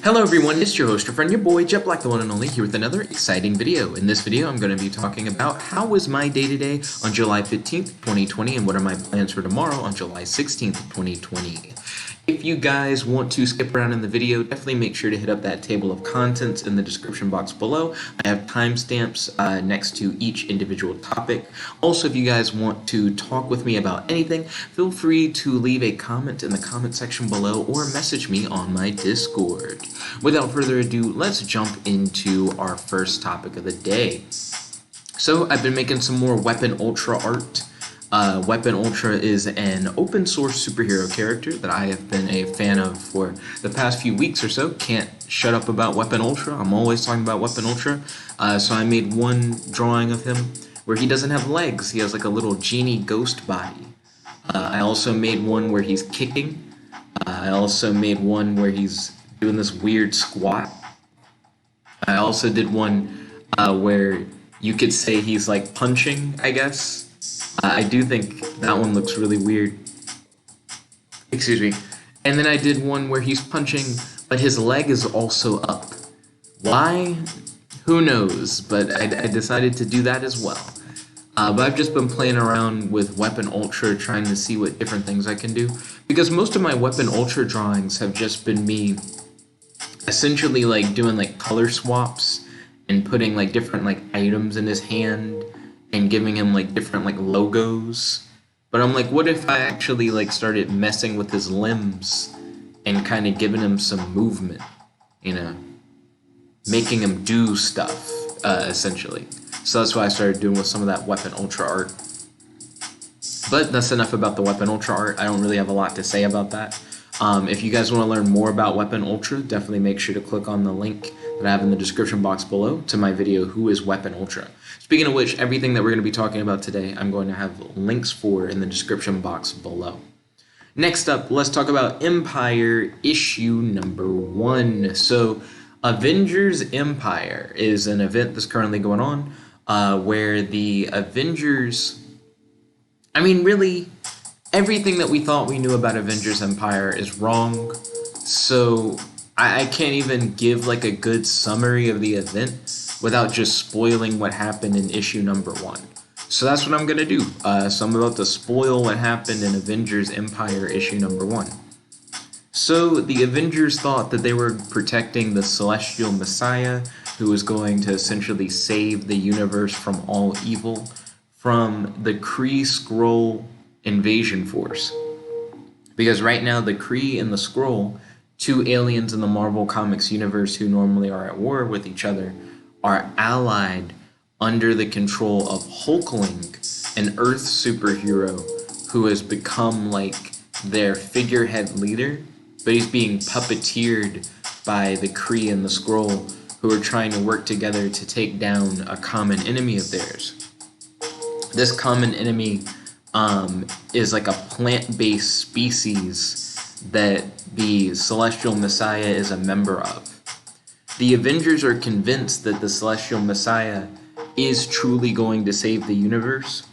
Hello everyone, it's your host, your friend, your boy, Jet Black, the one and only, here with another exciting video. In this video, I'm going to be talking about how was my day-to-day on July 15th, 2020, and what are my plans for tomorrow on July 16th, 2020. If you guys want to skip around in the video, definitely make sure to hit up that table of contents in the description box below. I have timestamps next to each individual topic. Also, if you guys want to talk with me about anything, feel free to leave a comment in the comment section below or message me on my Discord. Without further ado, let's jump into our first topic of the day. So, I've been making some more Weapon Ultra art. Weapon Ultra is an open source superhero character that I have been a fan of for the past few weeks or so. Can't shut up about Weapon Ultra. I'm always talking about Weapon Ultra. So I made one drawing of him where he doesn't have legs. He has like a little genie ghost body. I also made one where he's kicking. I also made one where he's doing this weird squat. I also did one where you could say he's like punching, I guess. I do think that one looks really weird. Excuse me. And then I did one where he's punching, but his leg is also up. Why? Who knows? But I decided to do that as well. But I've just been playing around with Weapon Ultra, trying to see what different things I can do. Because most of my Weapon Ultra drawings have just been me essentially like doing like color swaps and putting like different like items in his hand and giving him like different like logos. But I'm like, what if I actually like started messing with his limbs and kind of giving him some movement, you know, making him do stuff essentially. So that's what I started doing with some of that Weapon Ultra art. But that's enough about the Weapon Ultra art. I don't really have a lot to say about that. If you guys want to learn more about Weapon Ultra, definitely make sure to click on the link that I have in the description box below to my video, Who is Weapon Ultra? Speaking of which, everything that we're going to be talking about today, I'm going to have links for in the description box below. Next up, let's talk about Empyre issue number 1. So, Avengers Empyre is an event that's currently going on where the Avengers... I mean, really, everything that we thought we knew about Avengers Empyre is wrong. So, I can't even give like a good summary of the event without just spoiling what happened in issue number 1. So that's what I'm going to do. So I'm about to spoil what happened in Avengers Empyre issue number 1. So the Avengers thought that they were protecting the Celestial Messiah, who was going to essentially save the universe from all evil, from the Kree-Skrull invasion force. Because right now the Kree and the Skrull, two aliens in the Marvel Comics universe who normally are at war with each other, are allied under the control of Hulkling, an Earth superhero who has become like their figurehead leader, but he's being puppeteered by the Kree and the Skrull, who are trying to work together to take down a common enemy of theirs. This common enemy is like a plant-based species that the Celestial Messiah is a member of. The Avengers are convinced that the Celestial Messiah is truly going to save the universe.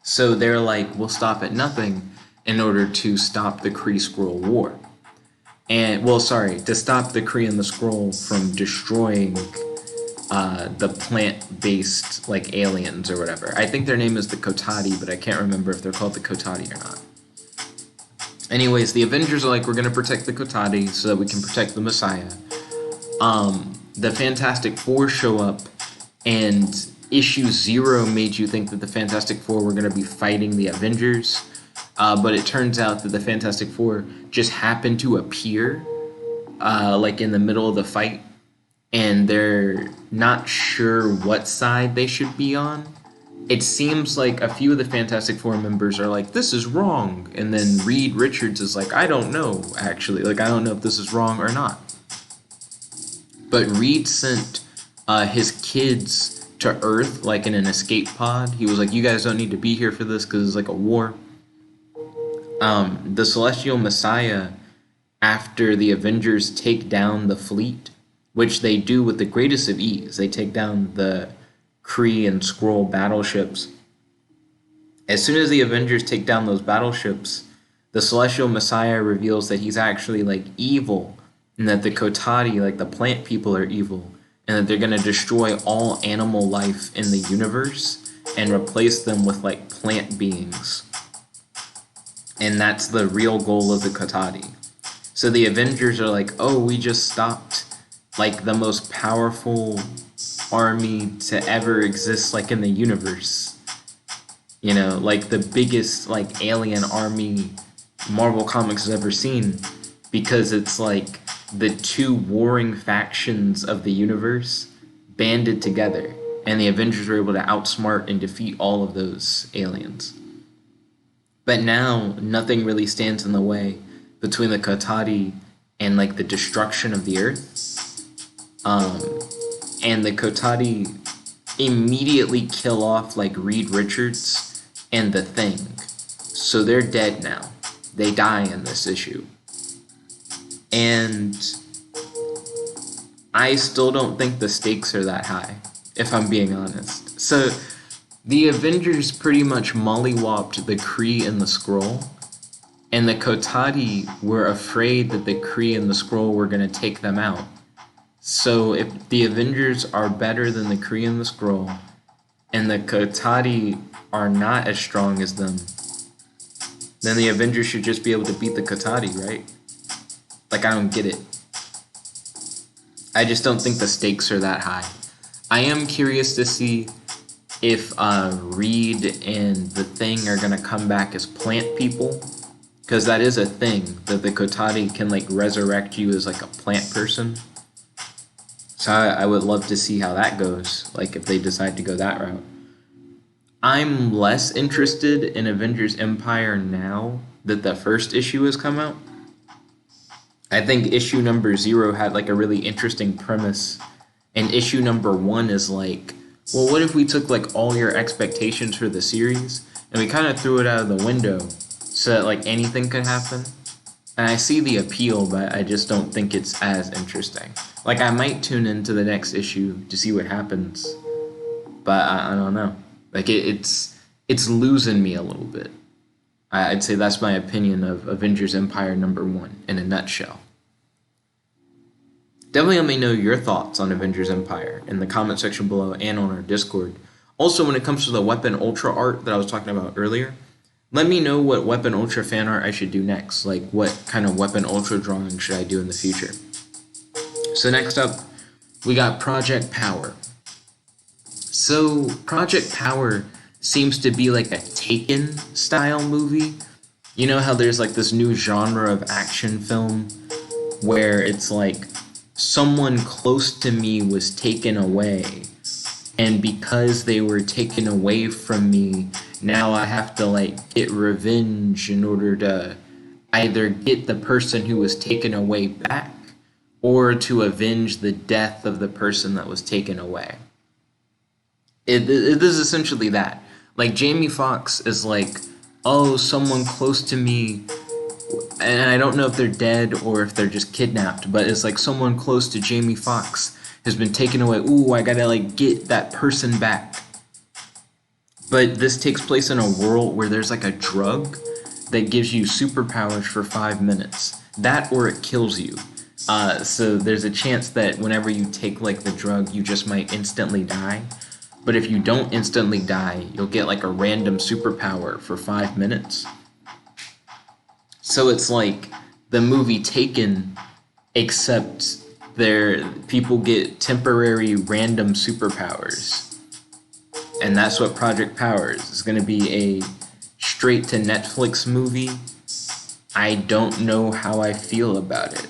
So they're like, we'll stop at nothing in order to stop the Kree-Skrull war. To stop the Kree and the Skrull from destroying the plant-based like aliens or whatever. I think their name is the Kotati, but I can't remember if they're called the Kotati or not. Anyways, the Avengers are like, we're going to protect the Kotati so that we can protect the Messiah. The Fantastic Four show up, and issue 0 made you think that the Fantastic Four were going to be fighting the Avengers, but it turns out that the Fantastic Four just happened to appear, like in the middle of the fight, and they're not sure what side they should be on. It seems like a few of the Fantastic Four members are like, this is wrong, and then Reed Richards is like, I don't know, actually, like, I don't know if this is wrong or not. But Reed sent his kids to Earth, like in an escape pod. He was like, you guys don't need to be here for this because it's like a war. The Celestial Messiah, after the Avengers take down the fleet, which they do with the greatest of ease, they take down the Kree and Skrull battleships. As soon as the Avengers take down those battleships, the Celestial Messiah reveals that he's actually like evil and that the Kotati, like the plant people, are evil, and that they're gonna destroy all animal life in the universe and replace them with like plant beings. And that's the real goal of the Kotati. So the Avengers are like, oh, we just stopped like the most powerful army to ever exist like in the universe. You know, like the biggest like alien army Marvel Comics has ever seen, because it's like the two warring factions of the universe banded together, and the Avengers were able to outsmart and defeat all of those aliens. But now nothing really stands in the way between the Kotati and like the destruction of the Earth. And the Kotati immediately kill off like Reed Richards and the Thing. So they're dead now. They die in this issue. And I still don't think the stakes are that high, if I'm being honest. So the Avengers pretty much mollywopped the Kree and the Skrull, and the Kotati were afraid that the Kree and the Skrull were going to take them out. So if the Avengers are better than the Kree and the Skrull, and the Kotati are not as strong as them, then the Avengers should just be able to beat the Kotati, right? Like, I don't get it. I just don't think the stakes are that high. I am curious to see if Reed and the Thing are gonna come back as plant people, because that is a thing, that the Kotati can like resurrect you as like a plant person. So I would love to see how that goes, like if they decide to go that route. I'm less interested in Avengers Empyre now that the first issue has come out. I think issue number 0 had like a really interesting premise, and issue number 1 is like, well, what if we took like all your expectations for the series and we kind of threw it out of the window so that like anything could happen? And I see the appeal, but I just don't think it's as interesting. Like, I might tune into the next issue to see what happens, but I don't know. Like, it's losing me a little bit. I'd say that's my opinion of Avengers Empyre number 1 in a nutshell. Definitely let me know your thoughts on Avengers Empyre in the comment section below and on our Discord. Also, when it comes to the Weapon Ultra art that I was talking about earlier, let me know what Weapon Ultra fan art I should do next. Like, what kind of Weapon Ultra drawing should I do in the future? So next up, we got Project Power. So Project Power seems to be like a Taken style movie. You know how there's like this new genre of action film where it's like someone close to me was taken away, and because they were taken away from me, now I have to like get revenge in order to either get the person who was taken away back or to avenge the death of the person that was taken away. It is essentially that. Like, Jamie Foxx is like, oh, someone close to me, and I don't know if they're dead or if they're just kidnapped, but it's like someone close to Jamie Foxx has been taken away. Ooh, I gotta like get that person back. But this takes place in a world where there's like a drug that gives you superpowers for 5 minutes. That or it kills you. So there's a chance that whenever you take like the drug, you just might instantly die. But if you don't instantly die, you'll get like a random superpower for 5 minutes. So it's like the movie Taken, except people get temporary random superpowers. And that's what Project Power is. It's going to be a straight to Netflix movie. I don't know how I feel about it.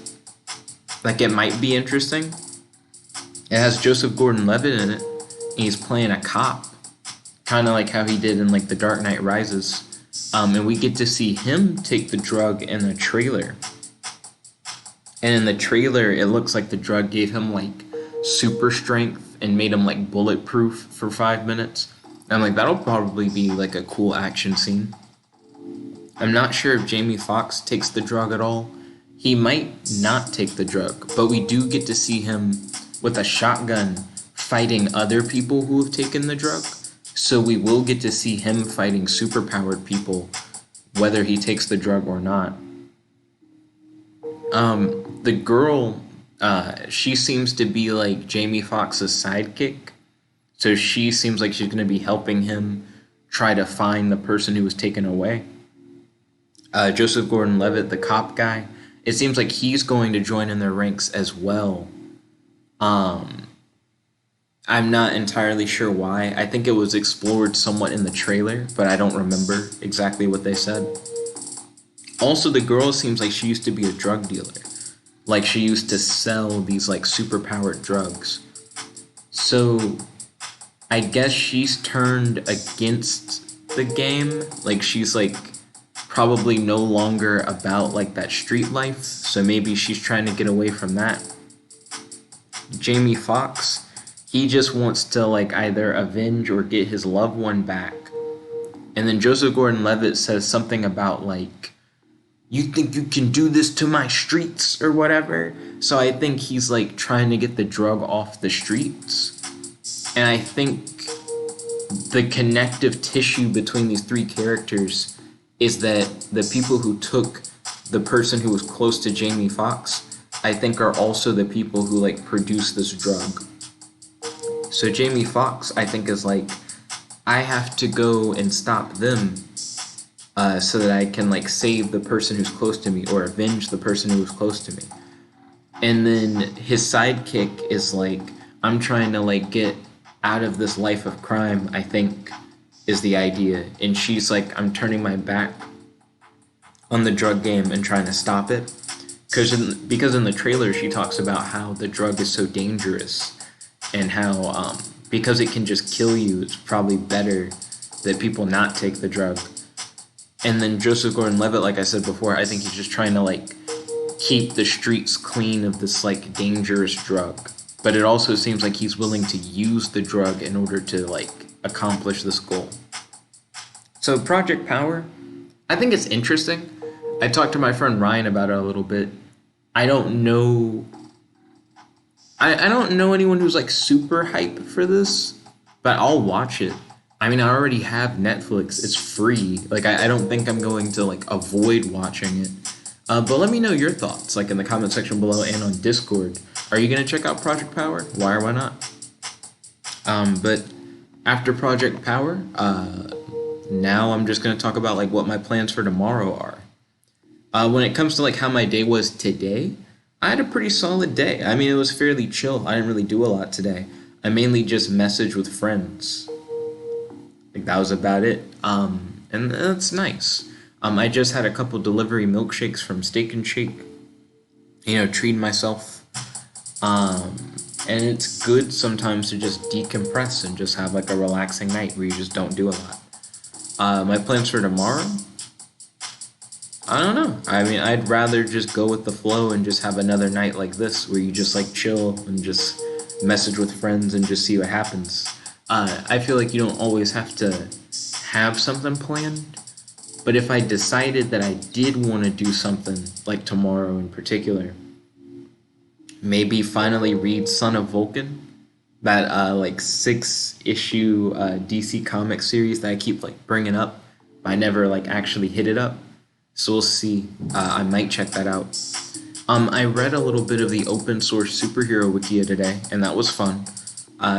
Like, it might be interesting. It has Joseph Gordon-Levitt in it. And he's playing a cop, kind of like how he did in like The Dark Knight Rises. And we get to see him take the drug in the trailer. And in the trailer, it looks like the drug gave him like super strength and made him like bulletproof for 5 minutes. I'm like, that'll probably be like a cool action scene. I'm not sure if Jamie Foxx takes the drug at all. He might not take the drug, but we do get to see him with a shotgun fighting other people who have taken the drug. So we will get to see him fighting superpowered people, whether he takes the drug or not. the girl, she seems to be like Jamie Foxx's sidekick. So she seems like she's going to be helping him try to find the person who was taken away. Joseph Gordon-Levitt, the cop guy, it seems like he's going to join in their ranks as well. I'm not entirely sure why. I think it was explored somewhat in the trailer, but I don't remember exactly what they said. Also, the girl seems like she used to be a drug dealer. Like, she used to sell these, like, super-powered drugs. So, I guess she's turned against the game. Like, she's, like, probably no longer about, like, that street life. So maybe she's trying to get away from that. Jamie Foxx, he just wants to, like, either avenge or get his loved one back. And then Joseph Gordon-Levitt says something about, like, you think you can do this to my streets or whatever? So I think he's, like, trying to get the drug off the streets. And I think the connective tissue between these three characters is that the people who took the person who was close to Jamie Foxx, I think are also the people who, like, produce this drug. So Jamie Foxx, I think, is like, I have to go and stop them so that I can, like, save the person who's close to me or avenge the person who was close to me. And then his sidekick is like, I'm trying to, like, get out of this life of crime, I think, is the idea. And she's like, I'm turning my back on the drug game and trying to stop it. Because in the trailer, she talks about how the drug is so dangerous and how, because it can just kill you, it's probably better that people not take the drug. And then Joseph Gordon-Levitt, like I said before, I think he's just trying to, like, keep the streets clean of this, like, dangerous drug. But it also seems like he's willing to use the drug in order to, like, accomplish this goal. So Project Power, I think it's interesting. I talked to my friend Ryan about it a little bit. I don't know anyone who's, like, super hype for this, but I'll watch it. I mean, I already have Netflix. It's free. Like, I don't think I'm going to, like, avoid watching it. But let me know your thoughts, like, in the comment section below and on Discord. Are you going to check out Project Power? Why or why not? But after Project Power, now I'm just going to talk about, like, what my plans for tomorrow are. When it comes to, like, how my day was today, I had a pretty solid day. I mean, it was fairly chill. I didn't really do a lot today. I mainly just messaged with friends. Like, that was about it. And that's nice. I just had a couple delivery milkshakes from Steak and Shake. You know, treating myself. And it's good sometimes to just decompress and just have, like, a relaxing night where you just don't do a lot. My plans for tomorrow? I don't know. I mean, I'd rather just go with the flow and just have another night like this where you just, like, chill and just message with friends and just see what happens. I feel like you don't always have to have something planned, but if I decided that I did want to do something, like tomorrow in particular, maybe finally read Son of Vulcan, that like 6-issue DC comic series that I keep, like, bringing up, but I never, like, actually hit it up. So we'll see. I might check that out. I read a little bit of the open source superhero wikia today, and that was fun.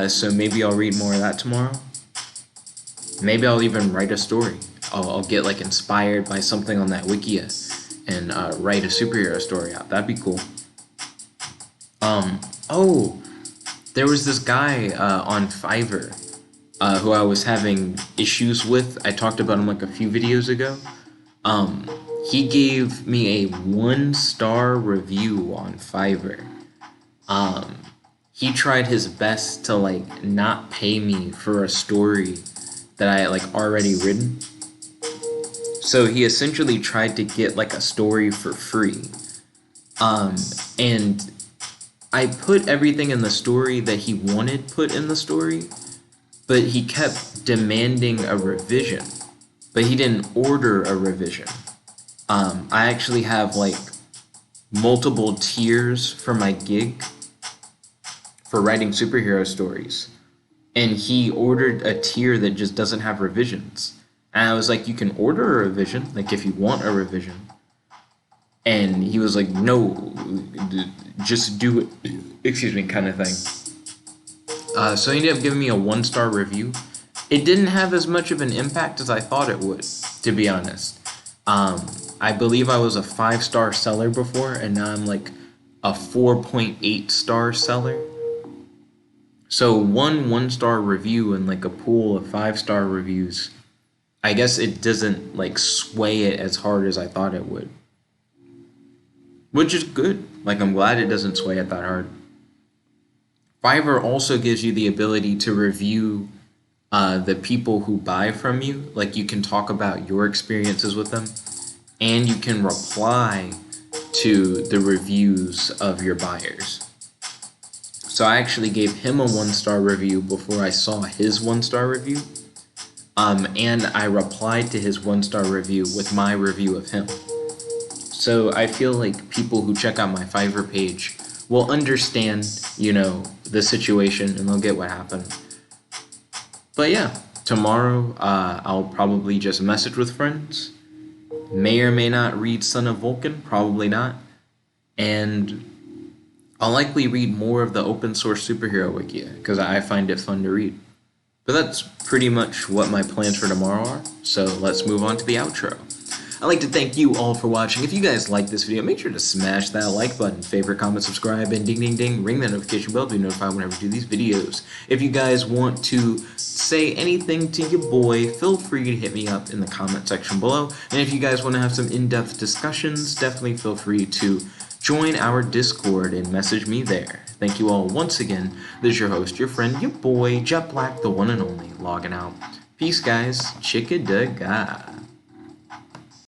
So maybe I'll read more of that tomorrow. Maybe I'll even write a story. I'll get, like, inspired by something on that wikia and write a superhero story out. That'd be cool. Oh, there was this guy on Fiverr who I was having issues with. I talked about him, like, a few videos ago. He gave me a 1-star review on Fiverr. He tried his best to, like, not pay me for a story that I had, like, already written. So he essentially tried to get, like, a story for free. And I put everything in the story that he wanted put in the story, but he kept demanding a revision. But he didn't order a revision. I actually have, like, multiple tiers for my gig for writing superhero stories. And he ordered a tier that just doesn't have revisions. And I was like, you can order a revision, like, if you want a revision. And he was like, no, just do it, excuse me, kind of thing. So he ended up giving me a 1-star review. It didn't have as much of an impact as I thought it would, to be honest. I believe I was a 5-star seller before, and now I'm like a 4.8 star seller. So one star review and like a pool of 5-star reviews, I guess it doesn't like sway it as hard as I thought it would. Which is good. Like, I'm glad it doesn't sway it that hard. Fiverr also gives you the ability to review the people who buy from you. Like, you can talk about your experiences with them, and you can reply to the reviews of your buyers. So I actually gave him a 1-star review before I saw his 1-star review. And I replied to his 1-star review with my review of him. So I feel like people who check out my Fiverr page will understand, the situation, and they'll get what happened. But yeah, tomorrow I'll probably just message with friends. May or may not read Son of Vulcan, probably not. And I'll likely read more of the open source superhero wiki because I find it fun to read. But that's pretty much what my plans for tomorrow are. So let's move on to the outro. I'd like to thank you all for watching. If you guys liked this video, make sure to smash that like button, favorite, comment, subscribe, and ding ding ding, ring that notification bell to be notified whenever I do these videos. If you guys want to say anything to your boy, feel free to hit me up in the comment section below. And if you guys want to have some in-depth discussions, definitely feel free to join our Discord and message me there. Thank you all once again. This is your host, your friend, your boy, Jet Black, the one and only, logging out. Peace, guys. Chicka-da-ga.